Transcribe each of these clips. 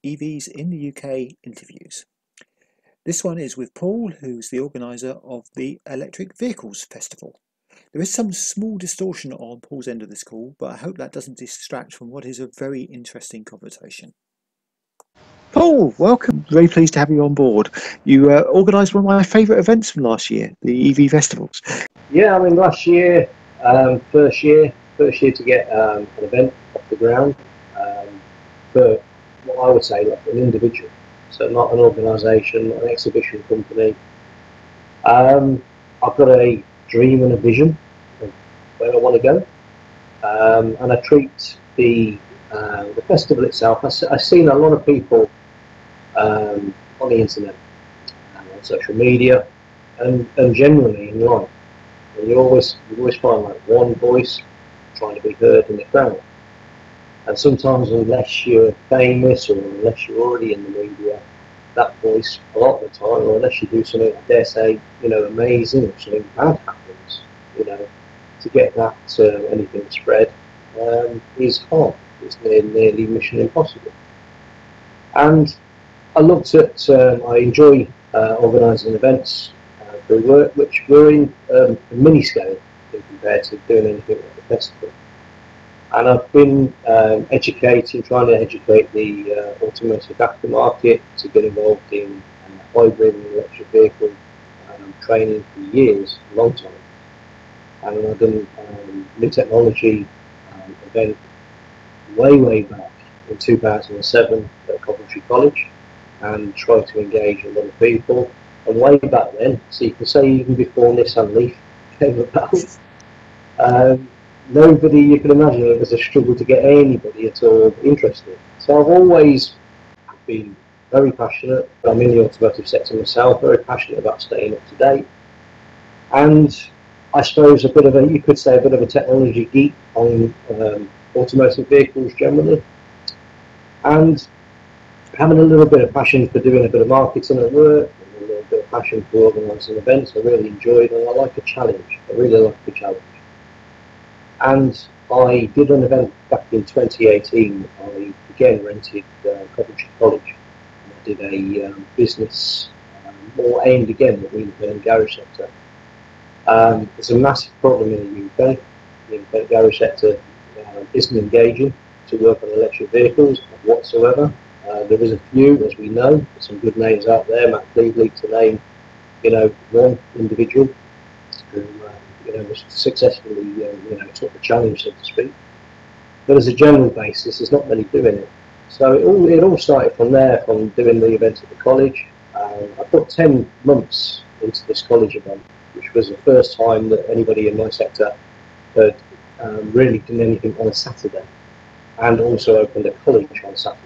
EVs in the UK interviews. This one is with Paul, who's the organiser of the Electric Vehicles Festival. There is some small distortion on Paul's end of this call, but I hope that doesn't distract from what is a very interesting conversation. Paul, welcome. Very pleased to have you on board. You organised one of my favourite events from last year, the EV Festivals. Yeah, I mean, last year, first year to get an event off the ground for what I would say like an individual, so not an organisation, not an exhibition company. I've got a dream and a vision of where I want to go, and I treat the festival itself. I've seen a lot of people on the internet, on social media, and generally in life. And you always find like one voice trying to be heard in the crowd. And sometimes unless you're famous or unless you're already in the media, that voice a lot of the time, or unless you do something, I dare say, amazing or something bad happens, to get that anything spread is hard. It's nearly mission impossible. And I looked at, I enjoy organising events through work, which were in a mini scale compared to doing anything like the festival. And I've been trying to educate the automotive aftermarket to get involved in hybrid and electric vehicle training for years, a long time. And I've done new technology event way back in 2007 at Coventry College, and tried to engage a lot of people. And way back then, so you can say even before Nissan Leaf came about, nobody, you can imagine it was a struggle to get anybody at all interested. So I've always been very passionate. I'm in the automotive sector myself, very passionate about staying up to date. And I suppose you could say a bit of a technology geek on automotive vehicles generally. And having a little bit of passion for doing a bit of marketing at work, and a little bit of passion for organising events, I really enjoyed, and I like a challenge. I really like a challenge. And I did an event back in 2018. I again rented Coventry College. I did a business more aimed again at the independent garage sector. There's a massive problem in the UK. The independent garage sector isn't engaging to work on electric vehicles whatsoever. There is a few, as we know, some good names out there. Matt Cleveley, to name, one individual who, was successfully, took the challenge, so to speak. But as a general basis, there's not many doing it. So it all started from there, from doing the event at the college. I put 10 months into this college event, which was the first time that anybody in my sector had really done anything on a Saturday, and also opened a college on Saturday.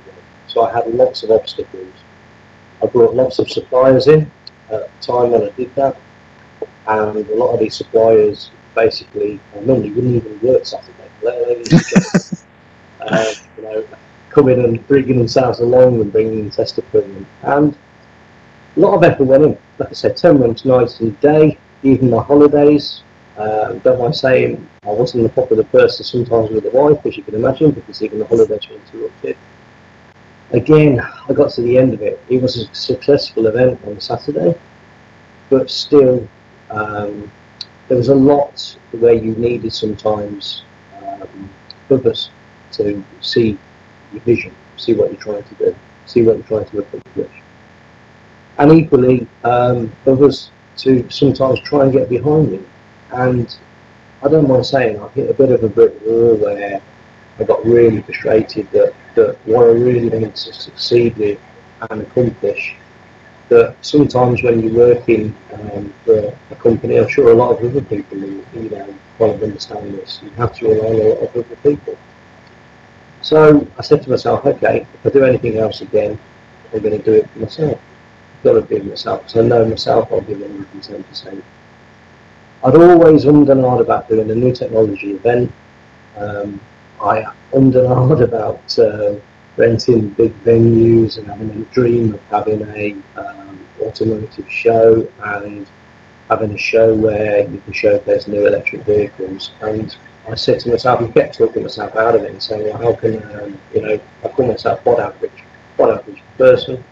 So I had lots of obstacles. I brought lots of suppliers in at the time when I did that, and a lot of these suppliers basically normally wouldn't even work Saturday, let alone come in and bringing themselves along and bringing in test equipment. And a lot of effort went in. Like I said, 10 months, nights and day, even my holidays. Don't mind saying, I wasn't a popular person sometimes with the wife, as you can imagine, because even the holidays were interrupted. Again, I got to the end of it. It was a successful event on Saturday, but still, there was a lot where you needed sometimes others to see your vision, see what you're trying to do, see what you're trying to accomplish. And equally, others to sometimes try and get behind me. And I don't mind saying, I hit a bit of a brick wall where I got really frustrated that what I really wanted to succeed with and accomplish, that sometimes when you're working for a company, I'm sure a lot of other people who kind of understand this, you have to rely on a lot of other people. So I said to myself, okay, if I do anything else again, I'm going to do it for myself. I've got to do it myself, because I know myself I'll give 110%. I'd always ummed and ahed about doing a new technology event. I ummed and ahed about renting big venues and having a dream of having a automotive show and having a show where you can showcase new electric vehicles. And I said to myself, I kept talking myself out of it and saying, well, how can I call myself pod average? quite an average person.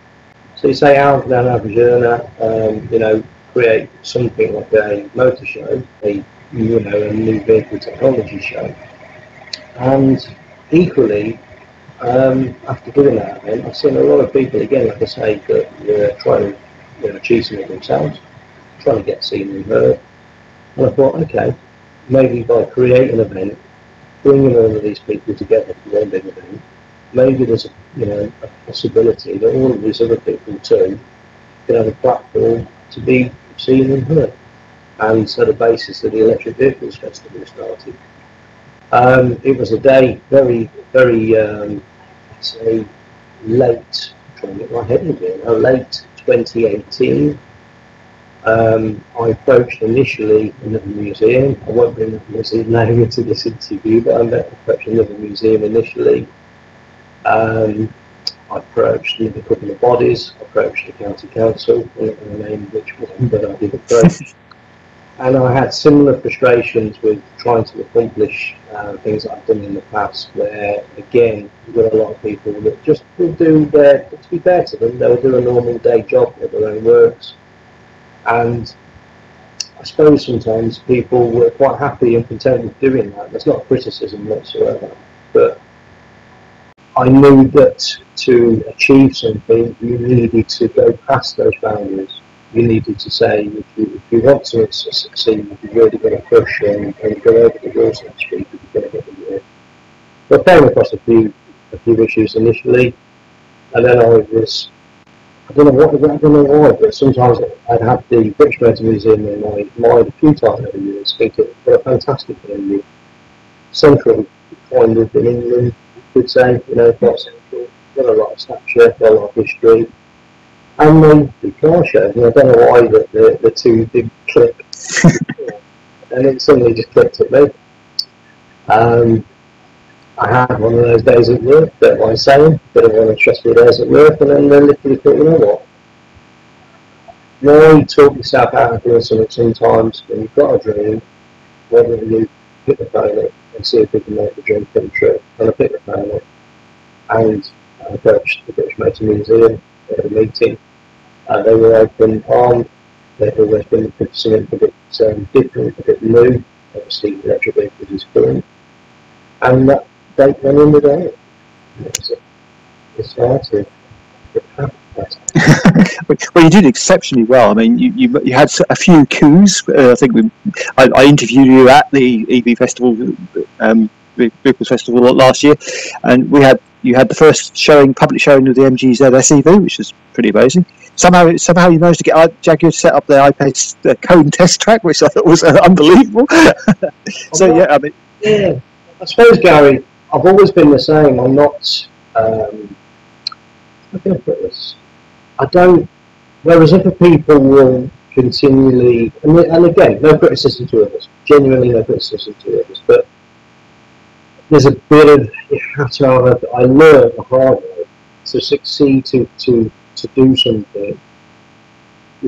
So you say how can an average earner, create something like a motor show, a new vehicle technology show, and equally, after doing that event, I've seen a lot of people again, like I say, that were trying to achieve something themselves, trying to get seen and heard. And I thought, okay, maybe by creating an event, bringing all of these people together for one big event, maybe there's a possibility that all of these other people too can have a platform to be seen and heard. And so the basis of the Electric Vehicles Festival started. It was a day very, very, I'd say, late, I'm trying to get my head in here, late 2018. I approached initially another museum. I won't bring the museum name into this interview, but I approached another museum initially. I approached a couple of bodies. I approached the county council, I don't know which one, but I did approach. And I had similar frustrations with trying to accomplish things that I've done in the past, where again, there were a lot of people that just would do to be fair to them, they would do a normal day job at their own works. And I suppose sometimes people were quite happy and content with doing that. There's not a criticism whatsoever. But I knew that to achieve something, you needed to go past those boundaries. You needed to say, if you want to succeed, you've really got to push and go over the wall, so to speak, if you're going to get the year. But I came across a few issues initially, and then I don't know why, but sometimes I'd have the British Motor Museum in my mind a few times over the years, thinking, what a fantastic venue. Central, kind of in England, you could say, quite central, got a lot of stature, got a lot of history. And then the car show, and I don't know why the two did click. And it suddenly just clicked at me. I had one of those days at work, don't mind saying, bit of one of the stressful days at work, and then literally thought, you know what? Why talk yourself out of doing something sometimes when you've got a dream? Why don't you pick the phone up and see if we can make the dream come true? And I picked the phone up and I approached the British Motor Museum at a meeting. They were open armed. They've always been looking for something a bit different, a bit new. Obviously, electric vehicles is current. And that date went in the day. It started. Well, you did exceptionally well. I mean, you had a few coups. I think I interviewed you at the EV Festival, Vehicles Festival last year, and you had the first public showing of the MG ZS EV, which was pretty amazing. Somehow you managed to get Jaguar to set up their iPace cone test track, which I thought was unbelievable. So yeah, I mean, yeah. I suppose, Gary, I've always been the same. I'm not. How can I put this? I don't. Whereas other people will continually, and again, no criticism to others. Genuinely, no criticism to others. But there's a bit of I learned the hard way to succeed to do something.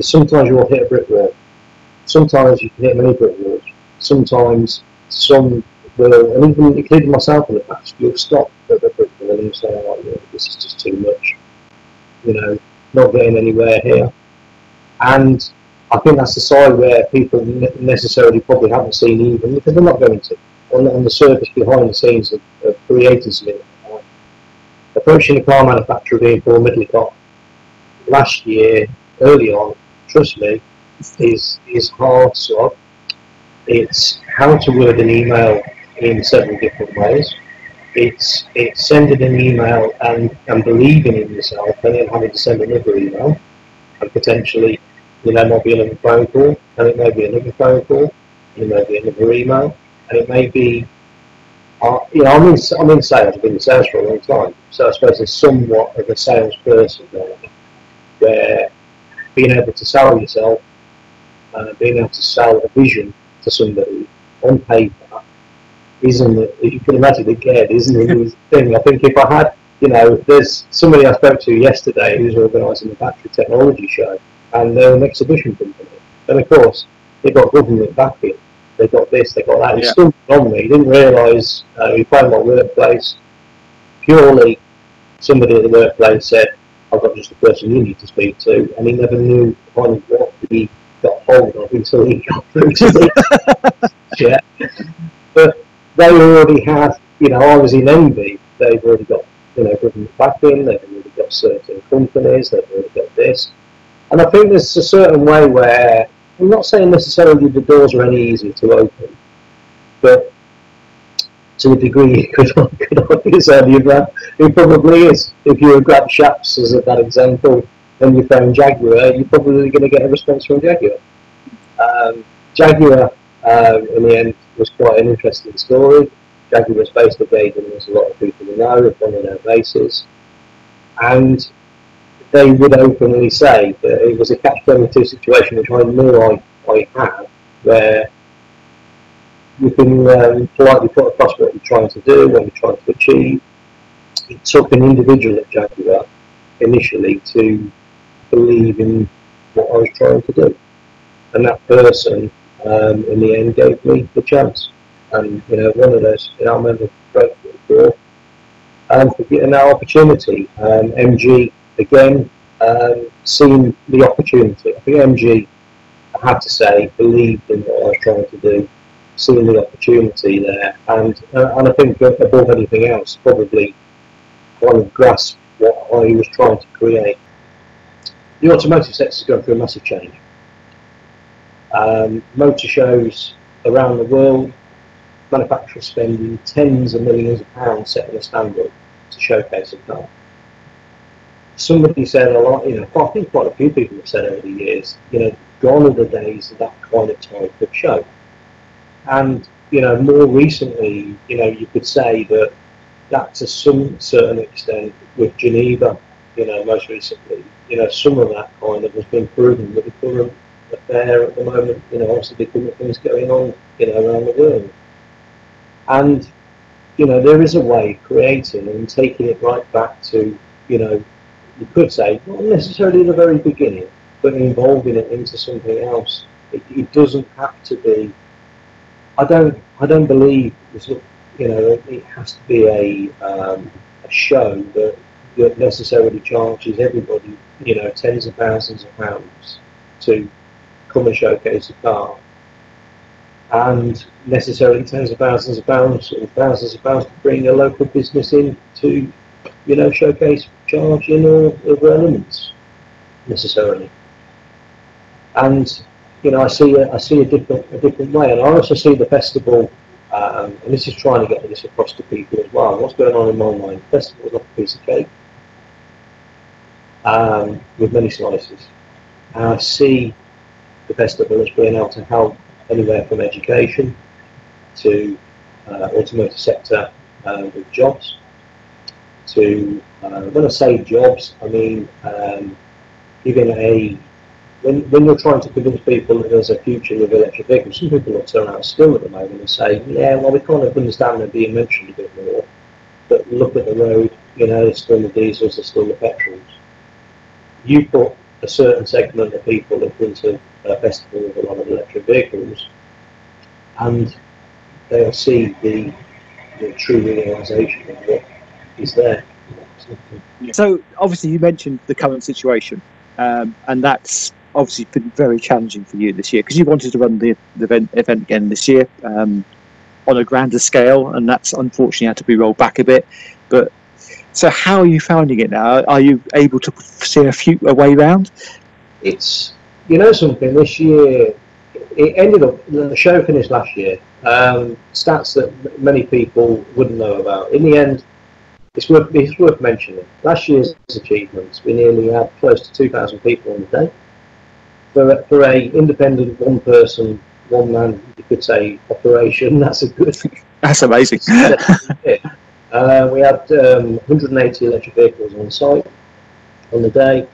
Sometimes you will hit a brick wall. Sometimes you can hit many brick walls. Sometimes some will, and even including myself in the past, you'll stop at the brick wall and you'll say, "Oh, yeah, this is just too much." Not getting anywhere here. And I think that's the side where people necessarily probably haven't seen even, because they're not going to. On the surface, behind the scenes of creating something. Approaching a car manufacturer being Paul Midlicott last year, early on, trust me, is hard slog. It's how to word an email in several different ways. It's sending an email and believing in yourself, and then having to send another email, and potentially, might be another phone call, and it may be another phone call, and it may be another email, and it may be, I'm in sales. I've been in sales for a long time, so I suppose there's somewhat of a salesperson there, where being able to sell yourself, being able to sell a vision to somebody on paper, you can imagine again, isn't it? Thing. I think if I had, there's somebody I spoke to yesterday who's organising the battery technology show, and they're an exhibition company, and of course they got government backing, they got this, they got that. It's still on me. He didn't realise he found my workplace purely somebody at the workplace said, I've got just the person you need to speak to, and he never knew kind of what he got hold of until he got through to the yeah. But they already had, I was in envy. They've already got, government backing, they've already got certain companies, they've already got this. And I think there's a certain way where, I'm not saying necessarily the doors are any easier to open, but to a degree you could argue it probably is. If you grab Shaps as that example, and you phone Jaguar, you're probably going to get a response from Jaguar. Jaguar, in the end, was quite an interesting story. Jaguar was based at Gaydon, there's a lot of people who know, have gone on their bases, and they would openly say that it was a catch-22 situation, which I know I have, where you can politely put across what you're trying to do, what you're trying to achieve. It took an individual at Jaguar initially to believe in what I was trying to do, and that person in the end gave me the chance. And one of those, I remember grateful for getting that opportunity. MG again, seeing the opportunity. I think MG, I have to say, believed in what I was trying to do, seeing the opportunity there, and I think above anything else, probably kind of grasped what I was trying to create. The automotive sector is going through a massive change. Motor shows around the world, manufacturers spending tens of millions of pounds setting a standard to showcase a car. Somebody said a lot, I think quite a few people have said over the years, gone are the days of that kind of type of show. And, more recently, you could say that to some certain extent with Geneva, most recently, some of that kind of has been proven with the current affair at the moment, obviously the current things going on, around the world. And, there is a way of creating and taking it right back to, you could say, not necessarily the very beginning, but involving it into something else. It doesn't have to be, I don't believe, it has to be a show that necessarily charges everybody, tens of thousands of pounds to come and showcase a car, and necessarily tens of thousands of pounds or thousands of pounds to bring a local business in to, showcase charging or other elements necessarily. And I see a different way, and I also see the festival, and this is trying to get this across to people as well. What's going on in my mind? The festival is like a piece of cake with many slices. And I see the festival as being able to help anywhere from education to automotive sector with jobs, to when I say jobs, I mean giving when you're trying to convince people that there's a future with electric vehicles, some people will turn out still at the moment and say, yeah, well, we kind of understand they're being mentioned a bit more, but look at the road, there's still the diesels, there's still the petrols. You put a certain segment of people in front of a festival with a lot of electric vehicles, and they'll see the true realisation of what is there. So obviously you mentioned the current situation, and that's obviously been very challenging for you this year, because you wanted to run the event again this year on a grander scale, and that's unfortunately had to be rolled back a bit. But so how are you finding it now? Are you able to see a way round? It's something, this year it ended up, the show finished last year, stats that many people wouldn't know about. In the end, it's worth mentioning. Last year's achievements, we nearly had close to 2,000 people on the day. For a independent one person, one man, you could say, operation, that's a good. That's amazing. We had 180 electric vehicles on site on the day.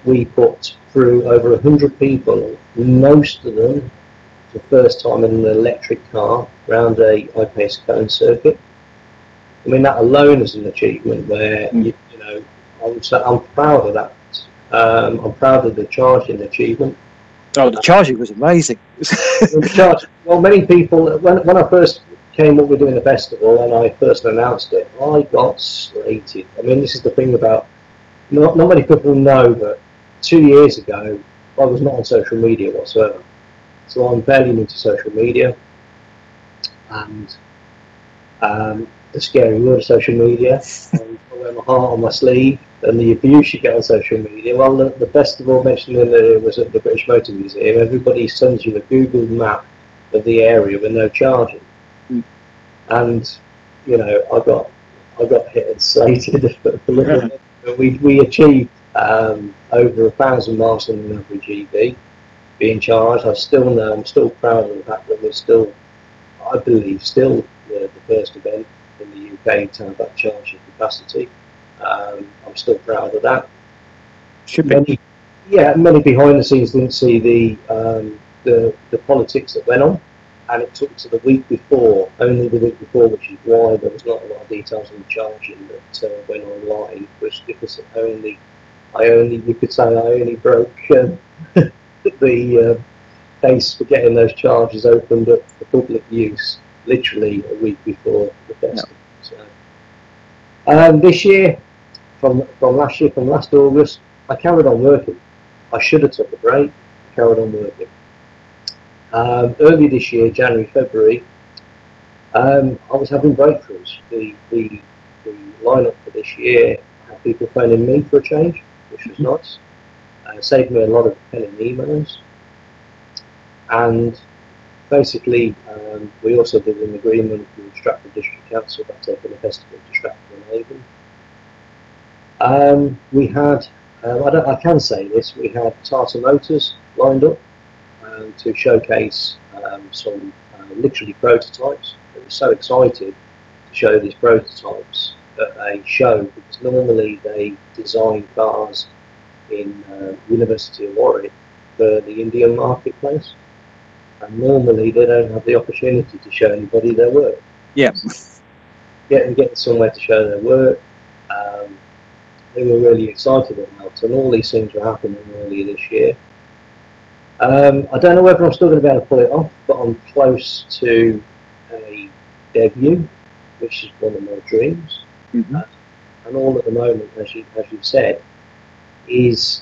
We put through over 100 people, most of them for the first time in an electric car around a high-pace cone circuit. I mean, that alone is an achievement where, I would say I'm proud of that. I'm proud of the charging achievement. Oh, the charging was amazing. Well, many people, when I first came up with doing the festival and I first announced it, I got slated. I mean, this is the thing about, not many people know that 2 years ago, I was not on social media whatsoever. So I'm fairly new to social media, and the scary word of social media, and I wear my heart on my sleeve, and the abuse you get on social media. Well, the festival mentioned in there was at the British Motor Museum. Everybody sends you a Google map of the area with no charging. And you know, I got hit and slated for little. We achieved over 1,000 miles on an average EV being charged. I still know, I'm still proud of the fact that we're still, I believe, still the first event in the UK to have that charging capacity. I'm still proud of that. Should be. Many behind the scenes didn't see the politics that went on. And it took to the week before, only the week before, which is why there was not a lot of details on the charging that went online, was because you could say I only broke the case for getting those charges opened up for public use literally a week before the festival. So, this year, from last August, I carried on working. I should have took a break, carried on working. Early this year, January, February, I was having breakthroughs. The lineup for this year had people phoning me for a change, which was nice. Saved me a lot of pen and emails. And basically, we also did an agreement with Stratford District Council about taking the festival to Stratford and Avon. We had, I can say this, we had Tata Motors lined up to showcase some literally prototypes. I was so excited to show these prototypes at a show, because normally they design cars in University of Warwick for the Indian marketplace, and normally they don't have the opportunity to show anybody their work. Yeah. Getting somewhere to show their work. They were really excited about it, and all these things were happening earlier this year. I don't know whether I'm still going to be able to pull it off, but I'm close to a debut, which is one of my dreams. And all at the moment, as you've said, is,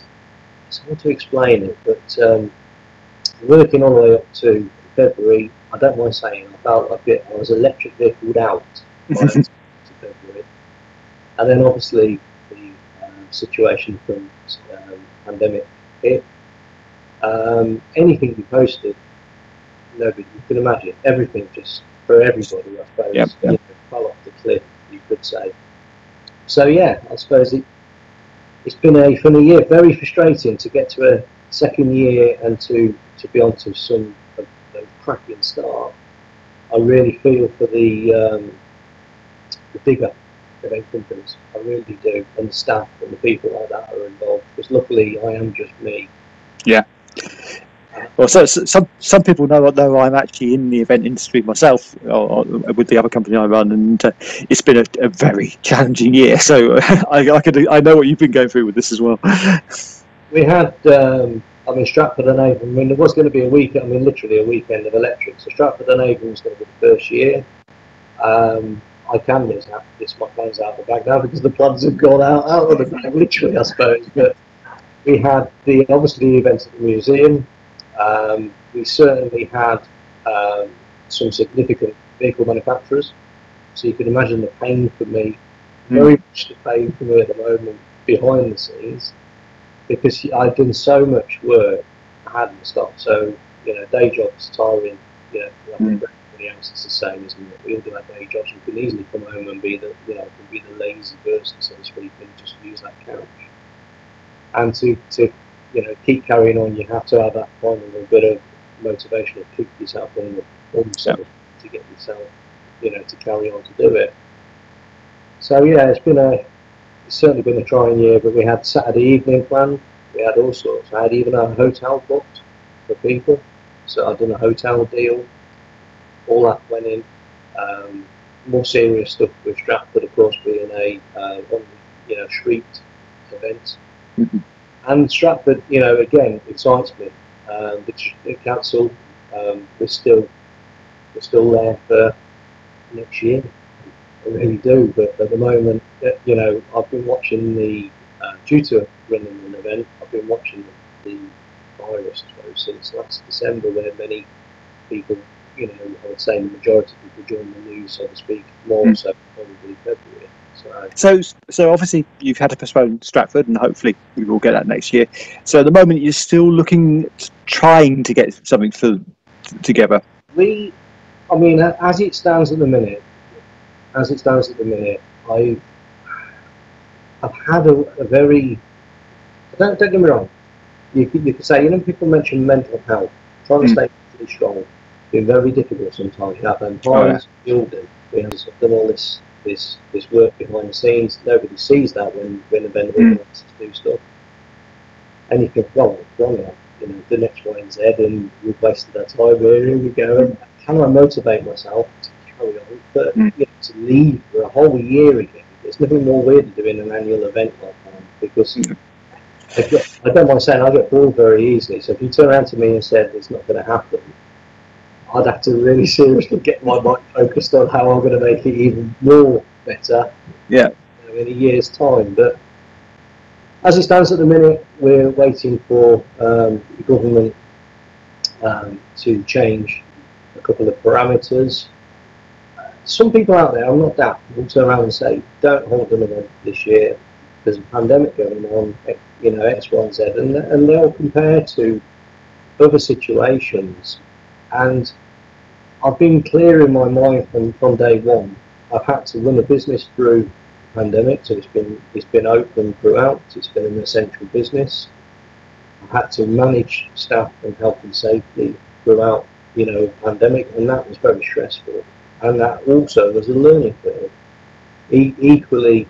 it's hard to explain it, but working all the way up to February, I don't mind saying, I felt like I was electric vehicled out by February. And then obviously the situation from pandemic hit. Anything we posted, nobody, you can imagine, everything just, for everybody, I suppose, you know, fell off the cliff, you could say. So yeah, I suppose it's been a funny year, very frustrating to get to a second year and to be on to some of the cracking start. I really feel for the bigger event companies, I really do, and the staff and the people like that are involved, because luckily I am just me. Yeah. Well, so some people know I'm actually in the event industry myself, or with the other company I run, and it's been a very challenging year. So I know what you've been going through with this as well. We had, Stratford and Avon. I mean, there was going to be literally a weekend of electric. So Stratford and Avon was going to be the first year. I can miss my plans out of the bag now, because the plans have gone out of the bag, literally, I suppose. But we had obviously the events at the museum. We certainly had some significant vehicle manufacturers, so you can imagine the pain for me, very much the pain for me at the moment behind the scenes, because I've done so much work I hadn't stopped. So, you know, day jobs, tiring, you know, like everybody else is the same, isn't it? We all do our day jobs. You can easily come home and be the lazy person, so to speak, and just use that couch. And to keep carrying on, you have to have that kind of a bit of motivation to keep yourself on to get yourself, to carry on to do it. So yeah, it's certainly been a trying year, but we had Saturday evening planned. We had all sorts. I had even a hotel booked for people, so I'd done a hotel deal. All that went in. More serious stuff with Stratford, of course, being a street event. And Stratford, again, excites me. The council, we're still there for next year. I really do, but at the moment, you know, I've been watching due to running an event, I've been watching the virus, I suppose, since last December, where many people, you know, I would say the majority of people joined the news, so to speak, more so probably February. So obviously you've had to postpone Stratford, and hopefully we will get that next year. So at the moment you're still trying to get something together. I mean, as it stands at the minute, I've had a very, don't get me wrong, you could say, you know, people mention mental health, trying to stay mentally strong, been very difficult sometimes. You have them highs, we all do. We have done all this work behind the scenes. Nobody sees that when event organisers do stuff. And you think, well, you know, the next Y and Z, and we've wasted that time. Here we go. And how do I motivate myself to carry on? But you know, to leave for a whole year again, there's nothing more weird than doing an annual event like that, because I don't mind saying I get bored very easily. So if you turn around to me and said it's not going to happen, I'd have to really seriously get my mind focused on how I'm going to make it even more better. Yeah. You know, in a year's time. But as it stands at the minute, we're waiting for the government to change a couple of parameters. Some people out there, I'm not daft, will turn around and say, don't hold an event this year. There's a pandemic going on, you know, X, Y, and Z, and they'll compare to other situations. And I've been clear in my mind from day one. I've had to run a business through the pandemic, so it's been open throughout. It's been an essential business. I've had to manage staff and health and safety throughout, you know, the pandemic, and that was very stressful. And that also was a learning curve. Equally,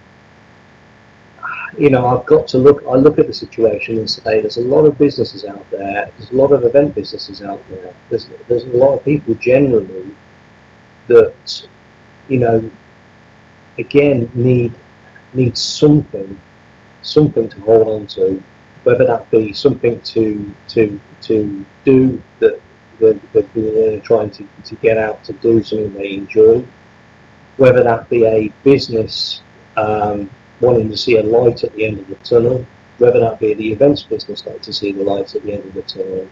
you know, I've got to look at the situation and say there's a lot of businesses out there, there's a lot of event businesses out there, there's a lot of people generally that, you know, again need something to hold on to, whether that be something to do that they're trying to get out to do something they enjoy, whether that be a business wanting to see a light at the end of the tunnel, whether that be the events business like to see the light at the end of the tunnel.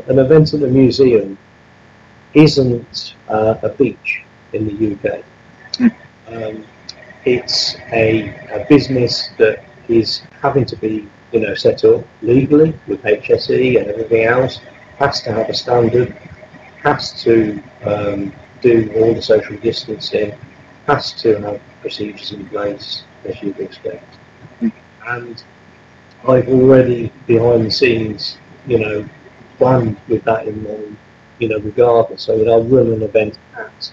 An event at the museum isn't a beach in the UK. It's a business that is having to be, you know, set up legally with HSE and everything else, has to have a standard, has to do all the social distancing, has to have procedures in place, as you'd expect. And I've already, behind the scenes, you know, planned with that in mind, you know, regardless. So that I'll run an event at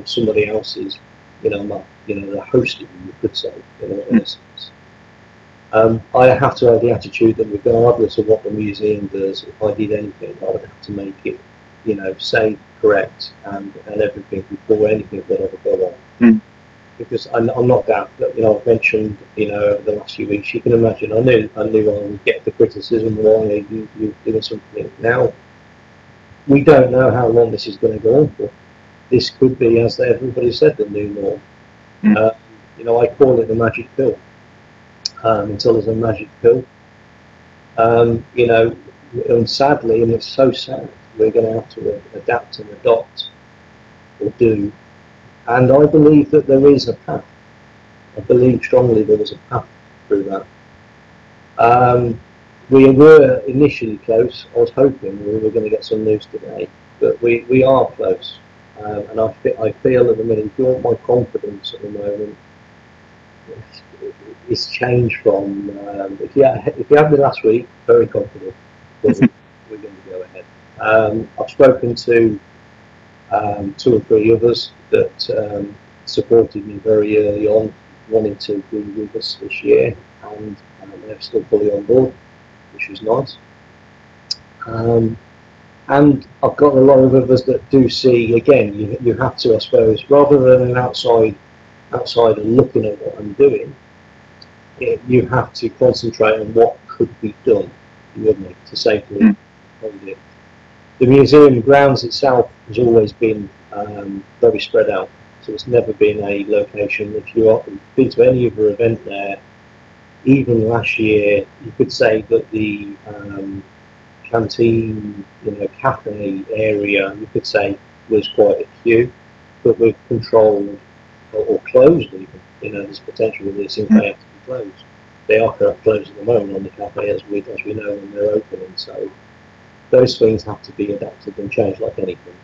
somebody else's, you know, the hosting, you could say, you know, in a sense. I have to have the attitude that regardless of what the museum does, if I did anything, I would have to make it, you know, safe, correct, and everything before anything would ever go on. Because I'm not that, you know, I've mentioned, you know, over the last few weeks, you can imagine, I knew I would get the criticism, why you're doing something. Now, we don't know how long this is going to go on for. This could be, as everybody said, the new norm. You know, I call it the magic pill. Until there's a magic pill. You know, and sadly, and it's so sad, we're going to have to adapt and adopt, or do. And I believe that there is a path. I believe strongly there is a path through that. We were initially close. I was hoping we were going to get some news today, but we are close. And I feel at the minute, if you want my confidence at the moment, it's changed from, if you had me last week, very confident that we're going to go ahead. I've spoken to 2 or 3 others that supported me very early on, wanting to be with us this year, and they're still fully on board, which is nice. And I've got a lot of others that do see, again, you have to, I suppose, rather than an outsider looking at what I'm doing, you have to concentrate on what could be done, wouldn't it, to safely hold it. The museum grounds itself has always been very spread out. So it's never been a location. If you've been to any other event there, even last year, you could say that the canteen, cafe area, you could say was quite a queue, but we've controlled or closed even. There's potential that this thing may have to be closed. They are closed at the moment on the cafe, as we know when they're opening. So those things have to be adapted and changed like anything.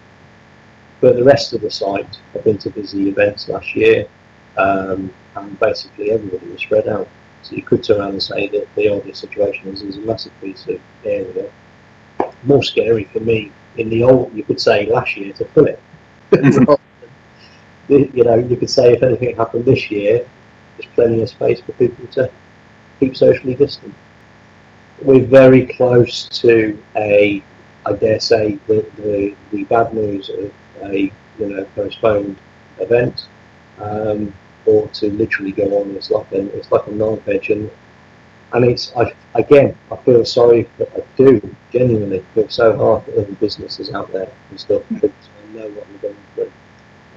But the rest of the site, I've been to busy events last year, and basically everybody was spread out. So you could turn around and say that the obvious situation is there's a massive piece of area. More scary for me in the old, you could say last year, to fill it. You could say if anything happened this year, there's plenty of space for people to keep socially distant. We're very close to I dare say, the bad news of a postponed event, or to literally go on. It's like a knife edge, and I feel sorry, but I do genuinely feel so hard for other businesses out there and stuff, because I know what they're going through.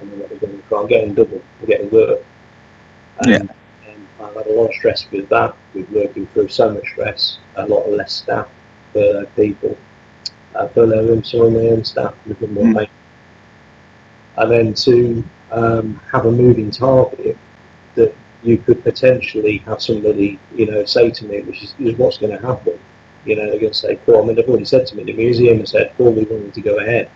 I know what they're going through. I'm getting double. I'm getting work. And I've had a lot of stress with that, with working through so much stress, a lot of less staff for people, furloughing some of my own staff, a bit more money. And then to have a moving target that you could potentially have somebody, say to me, which is what's going to happen. They're going to say, Paul, they've already said to me, the museum has said, Paul, we wanted to go ahead.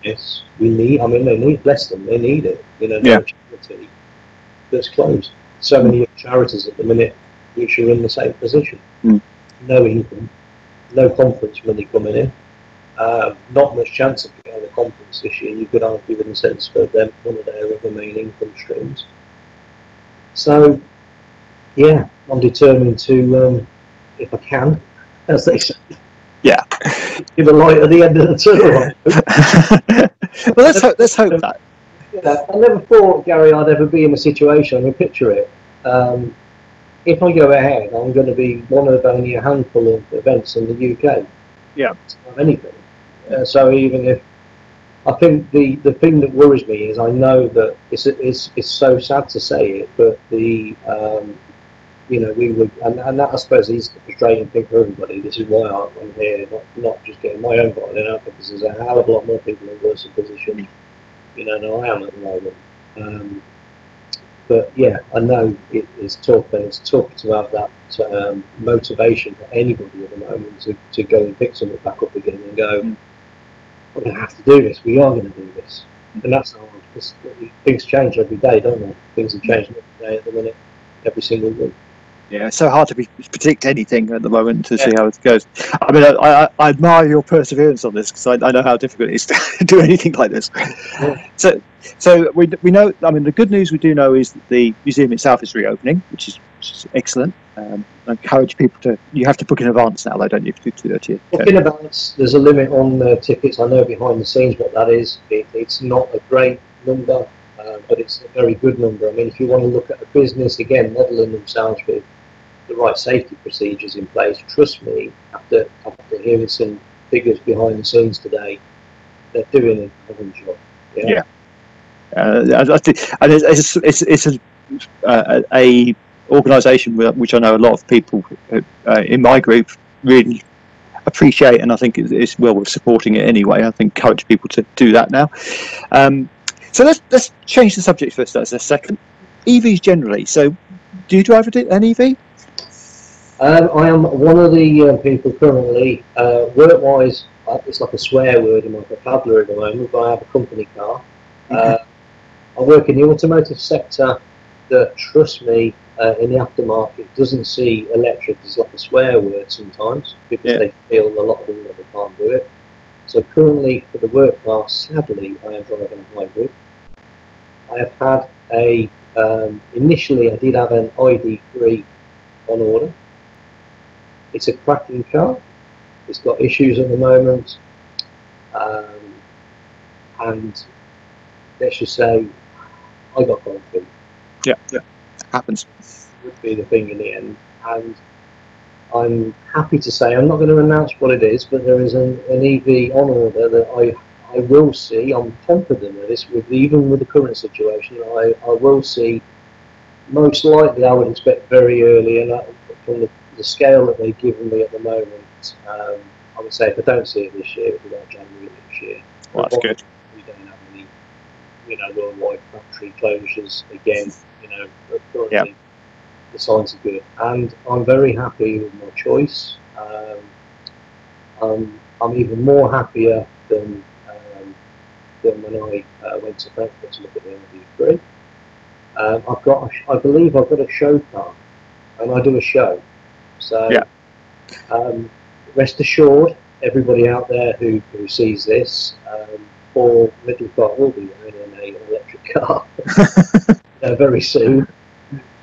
Yes, we need, they need, bless them, they need it. No charity that's closed. So many charities at the minute which are in the same position. No income, no conference money coming in, not much chance of getting a conference this year, you could argue, in the sense for them, one of their other main income streams. So, yeah, I'm determined to, if I can, as they say, give a light at the end of the tunnel. Well, let's hope that. I never thought, Gary, I'd ever be in a situation, I mean, picture it. If I go ahead, I'm going to be one of only a handful of events in the UK. Yeah. Of anything. So even if, I think the thing that worries me is I know that it's so sad to say it, but we would, and that I suppose is the frustrating thing for everybody. This is why I'm here, not just getting my own violin out, because there's a hell of a lot more people in worse positions, than I am at the moment. But yeah, I know it is tough, and it's tough to have that motivation for anybody at the moment to go and pick something back up again and go, we're going to have to do this, we are going to do this. And that's how things change every day, don't they? Things are changing every day at the minute, every single week. Yeah, it's so hard to predict anything at the moment to see how it goes. I mean, I admire your perseverance on this, because I know how difficult it is to do anything like this. Yeah. So we know. I mean, the good news we do know is that the museum itself is reopening, which is excellent. I encourage people to. You have to book in advance now, though, don't you? Book in advance. There's a limit on tickets. I know behind the scenes what that is. It's not a great number, but it's a very good number. I mean, if you want to look at a business again, modelling themselves with the right safety procedures in place, trust me, after hearing some figures behind the scenes today, they're doing an excellent job. Yeah. And it's a organisation which I know a lot of people in my group really appreciate, and I think it's well worth supporting it anyway. I think encourage people to do that now. So let's change the subject for a second. EVs generally. So, do you drive an EV? I am one of the people currently, work-wise, it's like a swear word in my vocabulary at the moment, but I have a company car. I work in the automotive sector that, trust me, in the aftermarket doesn't see electric as like a swear word sometimes, because they feel a lot of them that they can't do it. So currently, for the work class, sadly, I am driving a hybrid. I have had initially I did have an ID3 on order. It's a cracking car. It's got issues at the moment, and let's just say I got cold feet. Yeah, happens. Would be the thing in the end, and I'm happy to say I'm not going to announce what it is, but there is an EV on order that I will see, I'm confident of this, even with the current situation, I will see, most likely I would expect very early, and from the scale that they've given me at the moment, I would say if I don't see it this year, it'll be about January next year. Well, that's good. We don't have any, worldwide factory closures again. Currently the signs are good, and I'm very happy with my choice. I'm even more happier than when I went to Frankfurt to look at the MV3. I believe I've got a show car, and I do a show. So rest assured, everybody out there who sees this, Paul Middlecott will be owning an electric car very soon.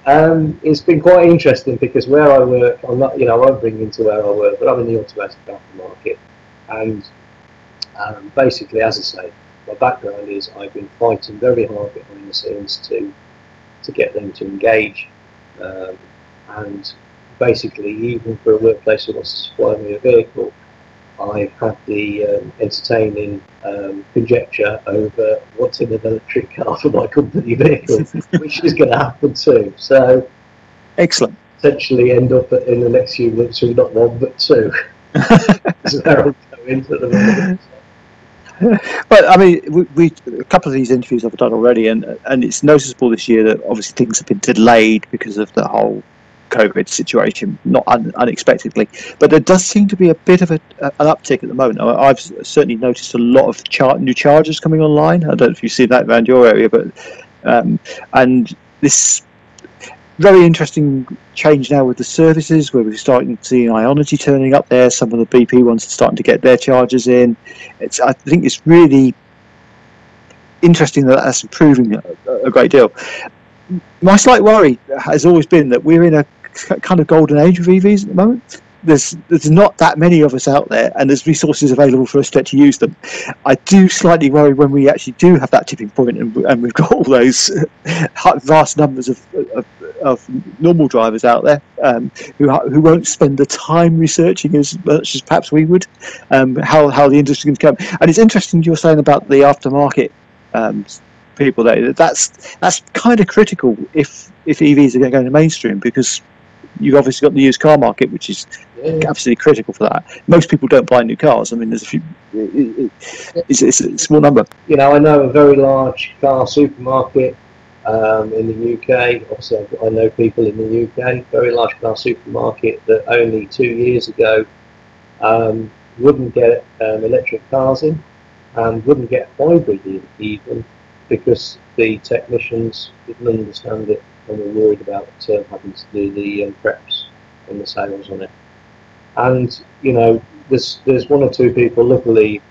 It's been quite interesting because where I work, I won't bring into where I work, but I'm in the automotive aftermarket, and basically, as I say, my background is I've been fighting very hard behind the scenes to get them to engage, and basically, even for a workplace that wants to supply me a vehicle, I've had the entertaining conjecture over what's in an electric car for my company vehicle, which is going to happen too. So, excellent. Essentially, end up in the next few months with not one but two. So they're all going at the moment. But I mean, we a couple of these interviews I've done already, and it's noticeable this year that obviously things have been delayed because of the whole COVID situation, not unexpectedly, but there does seem to be a bit of an uptick at the moment. I've certainly noticed a lot of new chargers coming online. I don't know if you see that around your area, but and this very interesting change now with the services, where we're starting to see Ionity turning up there. Some of the BP ones are starting to get their chargers in. I think it's really interesting that's improving a great deal. My slight worry has always been that we're in a kind of golden age of EVs at the moment. There's not that many of us out there, and there's resources available for us to use them. I do slightly worry when we actually do have that tipping point, and we've got all those vast numbers of normal drivers out there who won't spend the time researching as much as perhaps we would, how the industry can come. And it's interesting you're saying about the aftermarket people there. That's kind of critical if EVs are going to go into mainstream, because you've obviously got the used car market, which is absolutely critical for that. Most people don't buy new cars. I mean, there's a few. It's a small number. I know a very large car supermarket in the UK. Obviously, I know people in the UK. Very large car supermarket that only 2 years ago wouldn't get electric cars in, and wouldn't get hybrid in even, because the technicians didn't understand it and were worried about having to do the preps and the sales on it. And there's one or two people, luckily,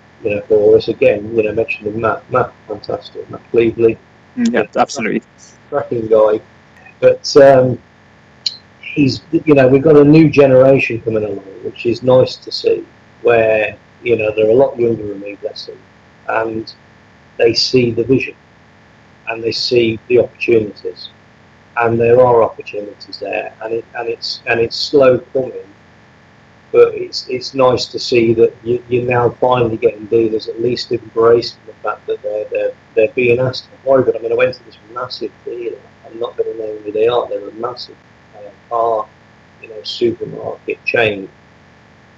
for us again, mentioning Matt, fantastic, Matt Cleveley. Yeah, absolutely, cracking guy. But he's, we've got a new generation coming along, which is nice to see, where they're a lot younger than me, bless them, and they see the vision, and they see the opportunities, and there are opportunities there, and it's slow coming, but it's nice to see that you're now finally getting dealers at least embracing the fact that they're being asked for hybrid. I mean, I went to this massive dealer. I'm not going to know who they are. They're a massive car, supermarket chain,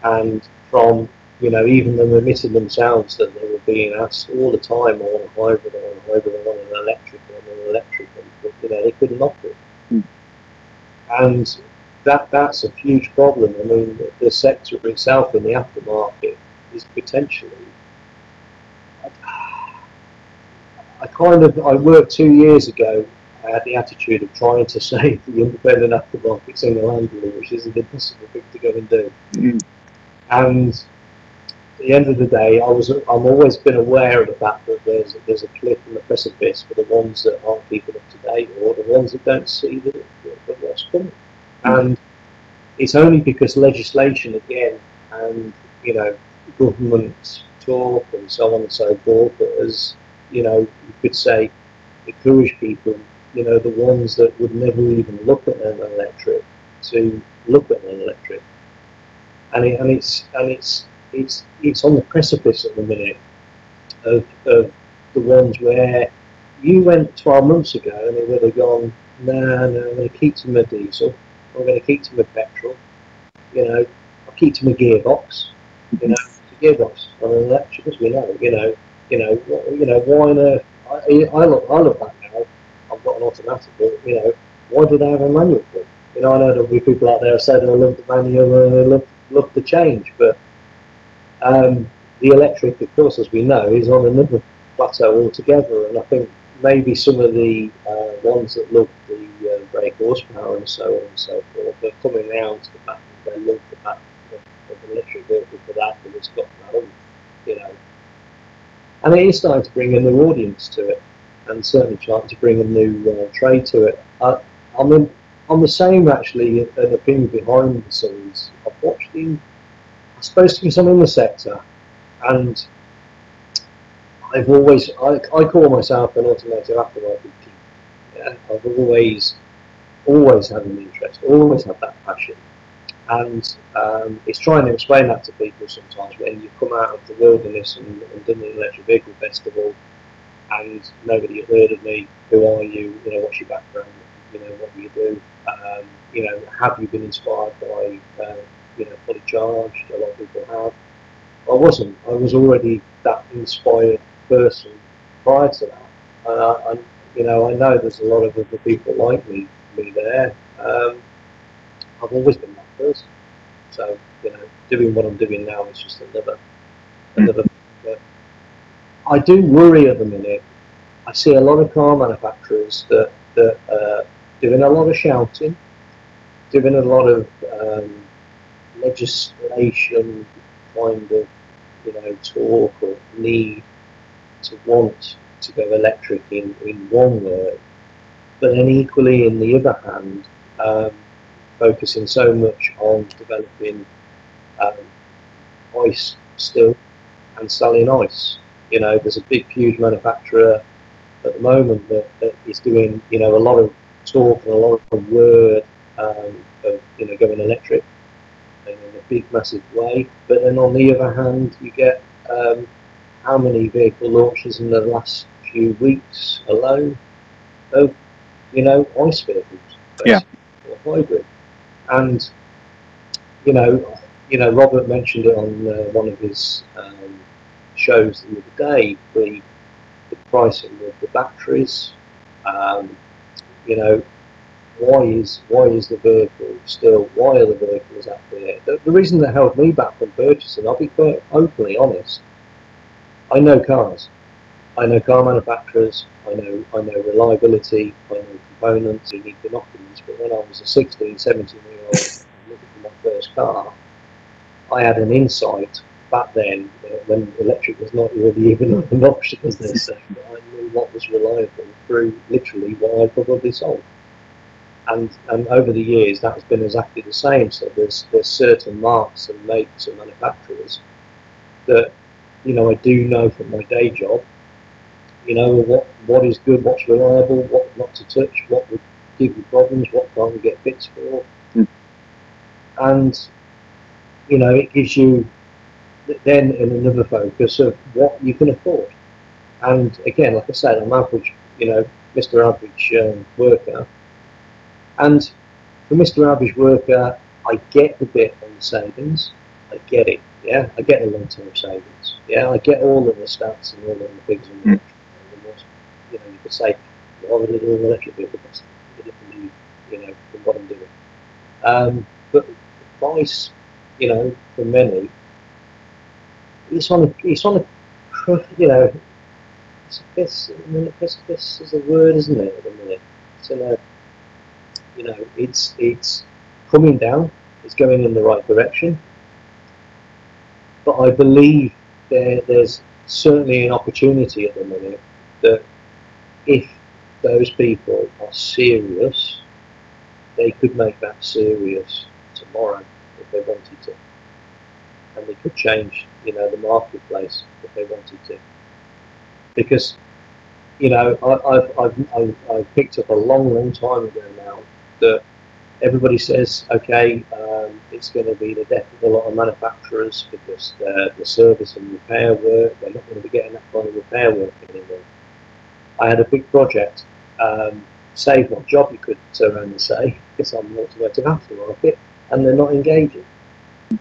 and from even them admitting themselves that they were being asked all the time, I want a hybrid, I want a hybrid, I want an electric, I want an electric, but they couldn't offer it. And that's a huge problem. I mean, the sector itself in the aftermarket is potentially. I worked 2 years ago. I had the attitude of trying to save the independent aftermarket single-handedly, which is an impossible thing to go and do. And at the end of the day, I've always been aware of the fact that there's a cliff and a precipice for the ones that aren't keeping up to date, or the ones that don't see what's coming. And it's only because legislation again, and government talk and so on and so forth, that has you could say encourage people, the ones that would never even look at an electric, to look at an electric. And it's on the precipice at the minute of the ones where you went 12 months ago and they would have gone, no, I'm going to keep to my diesel, I'm going to keep to my petrol, I'll keep to my gearbox, the gearbox on an electric, as we know, why on earth, I look back now, I've got an automatic, but, why did I have a manual for? I know there'll be people out there saying I love the manual and I love the change, but the electric, of course, as we know, is on another plateau altogether, and I think maybe some of the ones that love the brake horsepower and so on and so forth are coming around to the fact that they love the fact of an electric vehicle for that, and it's got that, and it is starting to bring a new audience to it, and certainly starting to bring a new trade to it. I'm the same actually, an opinion behind the scenes. I've watched him. I'm supposed to be some in the sector, and I call myself an automotive aftermarket geek. Yeah, I've always had an interest, always had that passion, and it's trying to explain that to people sometimes when you come out of the wilderness and done the electric vehicle festival, and nobody had heard of me. Who are you? What's your background? What do you do? Have you been inspired by Fully Charged? A lot of people have. I wasn't. I was already that inspired person prior to that. I know there's a lot of other people like me there. I've always been that person. So doing what I'm doing now is just another. But I do worry at the minute. I see a lot of car manufacturers that doing a lot of shouting, doing a lot of legislation kind of talk or need to want to go electric in one word, but then equally in the other hand focusing so much on developing ICE still and selling ICE. There's a big huge manufacturer at the moment that is doing a lot of talk and a lot of word of going electric in a big massive way, but then on the other hand you get how many vehicle launches in the last few weeks alone of ICE vehicles, basically, or hybrid. And Robert mentioned it on one of his shows the other day, the pricing of the batteries. Why is the vehicle still? Why are the vehicles out there? The reason that held me back from purchasing, I'll be quite openly honest. I know cars. I know car manufacturers. I know reliability. I know components. You need binoculars. But when I was a 16, 17-year-old looking for my first car, I had an insight back then when electric was not really even an option, as they say. But I knew what was reliable through literally what I probably sold. And over the years, that has been exactly the same. So there's certain marks and makes and manufacturers that I do know from my day job. What is good, what's reliable, what not to touch, what would give you problems, what can't we get fixed for, and it gives you then another focus of what you can afford. And again, like I said, I'm average, Mr. Average worker. And for Mr. Average Worker, I get the bit on the savings. I get it, yeah. I get the long-term savings, yeah. I get all of the stats and all of the figures. And you could say, why would I do an electric vehicle? That's different, from what I'm doing. But the price, for many, it's on a it's a precipice is a word, isn't it? At the minute, it's in a it's coming down, it's going in the right direction, but I believe there's certainly an opportunity at the minute that if those people are serious, they could make that serious tomorrow if they wanted to, and they could change the marketplace if they wanted to, because I've picked up a long time ago now that everybody says, okay, it's going to be the death of a lot of manufacturers because the service and repair work, they're not going to be getting that kind of repair work anymore. I had a big project, saved my job, you could turn around and say, because I'm an automotive aftermarket, and they're not engaging.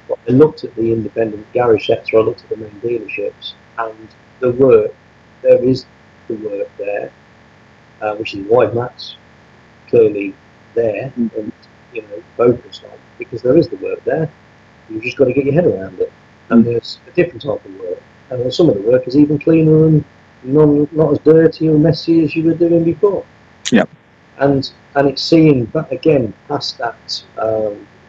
But I looked at the independent garage sector, I looked at the main dealerships, and the work, there is the work there, which is why Matt's clearly there and focused on, because there is the work there. You've just got to get your head around it. And there's a different type of work, and some of the work is even cleaner and not as dirty or messy as you were doing before. Yeah. And it's seeing that again past that,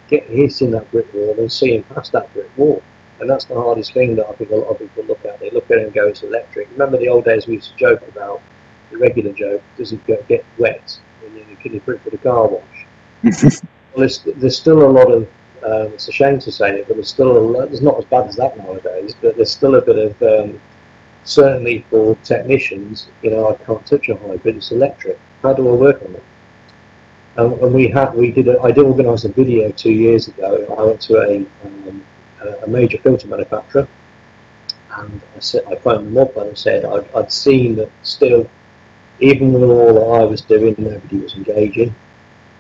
hitting that brick wall and seeing past that brick wall. And that's the hardest thing that I think a lot of people look at. They look at it and go, it's electric. Remember the old days we used to joke about, the regular joke, does it get wet when you can you put it for the car wash? Well, there's still a lot of, it's a shame to say it, but there's still a lot, it's not as bad as that nowadays, but there's still a bit of, certainly for technicians, I can't touch a hybrid, it's electric. How do I work on it? And I did organise a video 2 years ago. I went to a major filter manufacturer, and I phoned them up and I said I'd seen that still, even with all that I was doing, nobody was engaging.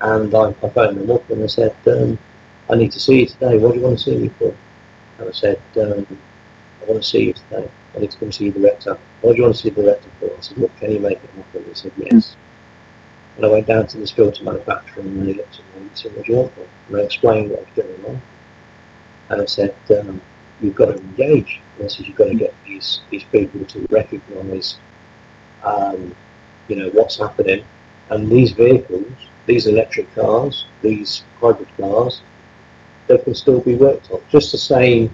And I phoned them up and I said, I need to see you today. What do you want to see me for? And I said, I want to see you today. I need to come see the director. What do you want to see the director for? I said, look, can you make it happen? He said, yes. And I went down to this filter manufacturer and they looked at me and said, what do you want for? And I explained what was going on. And I said, you've got to engage. And I said, you've got to get these people to recognise, what's happening. And these vehicles, these electric cars, these hybrid cars, they can still be worked on. Just the same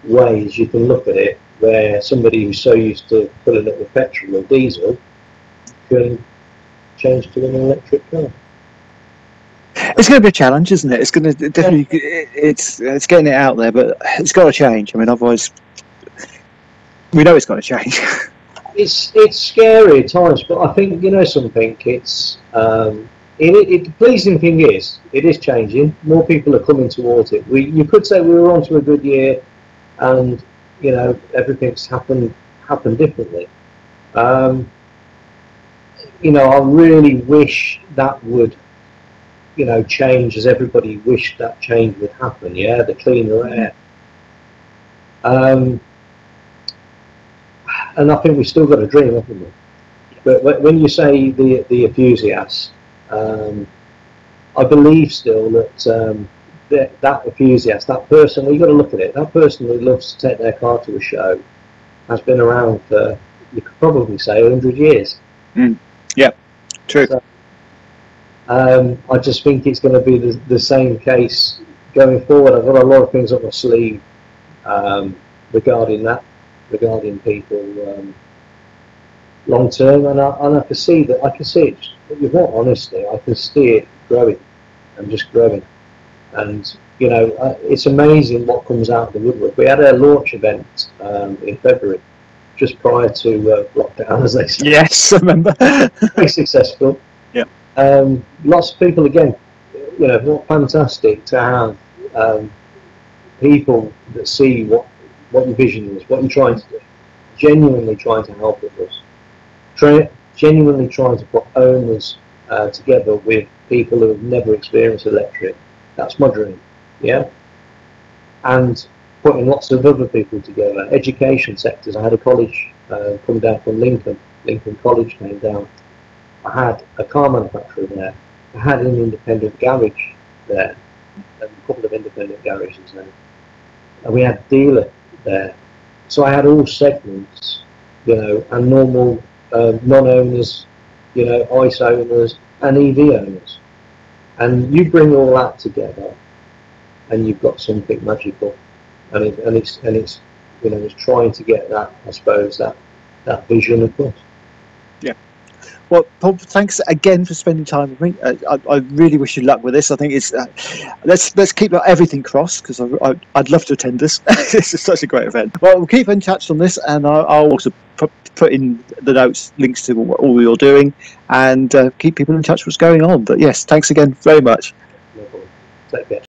way as you can look at it, where somebody who's so used to filling it with petrol or diesel can change to an electric car. It's going to be a challenge, isn't it? It's going to definitely. It's getting it out there, but it's got to change. I mean, otherwise, we know it's got to change. It's scary at times, but I think something. It's the pleasing thing is it is changing. More people are coming towards it. You could say we were on to a good year, and everything's happened differently. I really wish that would, change as everybody wished that change would happen. Yeah, the cleaner air. And I think we've still got a dream, haven't we? But when you say the enthusiasts, I believe still that that enthusiast, that person, you've got to look at it. That person who loves to take their car to a show has been around for, you could probably say, 100 years. Yeah, true. So, I just think it's going to be the same case going forward. I've got a lot of things up my sleeve regarding people long term, and I can see that. I can see it. You want honestly, I can see it growing and just growing. And it's amazing what comes out of the woodwork. We had a launch event in February, just prior to lockdown, as they say. Yes, I remember. Very successful. Yeah. Lots of people again. What fantastic to have people that see what your vision is, what you're trying to do, genuinely trying to help with this, genuinely trying to put owners together with people who have never experienced electric. That's my dream, yeah. And putting lots of other people together, education sectors. I had a college come down from Lincoln College came down. I had a car manufacturer there. I had an independent garage there, a couple of independent garages there. And we had a dealer there. So I had all segments, and normal non-owners, ICE owners and EV owners. And you bring all that together and you've got something magical. And it's trying to get that, I suppose, that vision across. Yeah. Well, Paul, thanks again for spending time with me. I really wish you luck with this. I think it's let's keep everything crossed, because I'd love to attend this. This is such a great event. Well, we'll keep in touch on this, and I'll also put in the notes links to all you're doing, and keep people in touch with what's going on. But yes, thanks again very much. No Take care.